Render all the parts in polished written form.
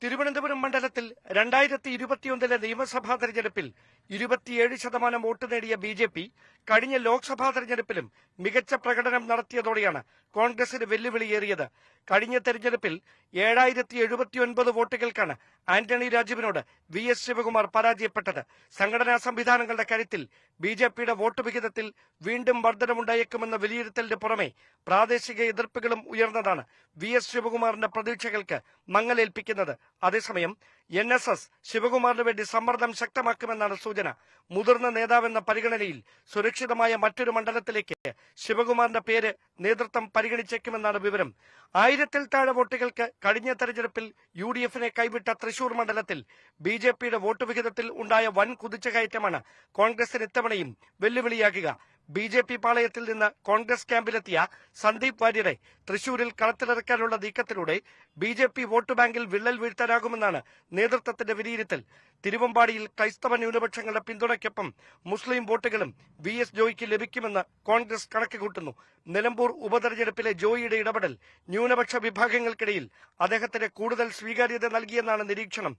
തിരുവനന്തപുരം മണ്ഡലത്തിൽ 2021 നിയമസഭാ തെരഞ്ഞെടുപ്പിൽ 27% വോട്ട് നേടിയ ബി.ജെ.പി. കഴിഞ്ഞ ലോക്സഭാ തെരഞ്ഞെടുപ്പിലും മികച്ച പ്രകടനം നടത്തിയതോടെയാണ് കോൺഗ്രസിന് വെല്ലുവിളിയേറിയത്. കഴിഞ്ഞ തെരഞ്ഞെടുപ്പിൽ 7079 വോട്ടുകൾക്കാണ് ആന്റണി രാജുവിനോട് വി.എസ്. ശിവകുമാർ പരാജയപ്പെട്ടത്. സംഘടനാ സംവിധാനങ്ങളുടെ കാര്യത്തിൽ ബി.ജെ.പിയുടെ വോട്ട് വിഹിതത്തിൽ വീണ്ടും വർധനമുണ്ടായേക്കുമെന്ന വിലയിരുത്തലിന് പുറമെ പ്രാദേശിക എതിർപ്പുകളും ഉയർന്നതാണ് വി.എസ്. ശിവകുമാറിന്റെ പ്രതീക്ഷകൾക്ക് മങ്ങലേൽപ്പിക്കുന്നത്. അതേസമയം NSS ശിവകുമാറിന് വേണ്ടി സമ്മർദ്ദം ശക്തമാക്കുമെന്നാണ് സൂചന. മുതിർന്ന നേതാവെന്ന പരിഗണനയിൽ സുരക്ഷിതമായ മറ്റൊരു മണ്ഡലത്തിലേക്ക് ശിവകുമാറിന്റെ പേര് നേതൃത്വം പരിഗണിച്ചേക്കുമെന്നാണ് വിവരം. 1000-ൽ താഴെ വോട്ടുകൾക്ക് കഴിഞ്ഞ തെരഞ്ഞെടുപ്പിൽ UDF-നെ കൈവിട്ട തൃശൂർ മണ്ഡലത്തിൽ ബി.ജെ.പിയുടെ വോട്ട് വിഹിതത്തിൽ ഉണ്ടായ വൻ കുതിച്ചുകയറ്റമാണ് കോൺഗ്രസിന് ഇത്തവണയും വെല്ലുവിളിയാകുക. ബി.ജെ.പി. പാളയത്തിൽ നിന്ന് കോൺഗ്രസ് ക്യാമ്പിലെത്തിയ സന്ദീപ് വാര്യരെ തൃശൂരിൽ കളത്തിലിറക്കാനുള്ള നീക്കത്തിലൂടെ ബി.ജെ.പി. വോട്ട് ബാങ്കിൽ വിള്ളൽ വീഴ്ത്താനാകുമെന്നാണ് നേതൃത്വത്തിന്റെ വിലയിരുത്തൽ. തിരുവമ്പാടിയിൽ ക്രൈസ്തവ ന്യൂനപക്ഷങ്ങളുടെ പിന്തുണയ്ക്കൊപ്പം മുസ്ലിം വോട്ടുകളും വി.എസ്. ജോയിക്ക് ലഭിക്കുമെന്ന് കോൺഗ്രസ് കണക്കുകൂട്ടുന്നു. നിലമ്പൂർ ഉപതെരഞ്ഞെടുപ്പിലെ ജോയിയുടെ ഇടപെടൽ ന്യൂനപക്ഷ വിഭാഗങ്ങൾക്കിടയിൽ അദ്ദേഹത്തിന് കൂടുതൽ സ്വീകാര്യത നൽകിയെന്നാണ് നിരീക്ഷണം.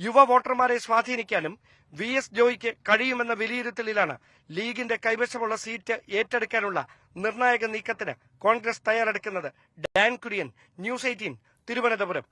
യുവ വോട്ടർമാരെ സ്വാധീനിക്കാനും വി.എസ്. ജോയിക്ക് കഴിയുമെന്ന വിലയിരുത്തലിലാണ് ലീഗിന്റെ കൈവശമുള്ള സീറ്റ് ഏറ്റെടുക്കാനുള്ള നിർണായക നീക്കത്തിന് കോൺഗ്രസ് തയ്യാറെടുക്കുന്നത്. ഡാൻ കുര്യൻ, ന്യൂസ് 18, തിരുവനന്തപുരം.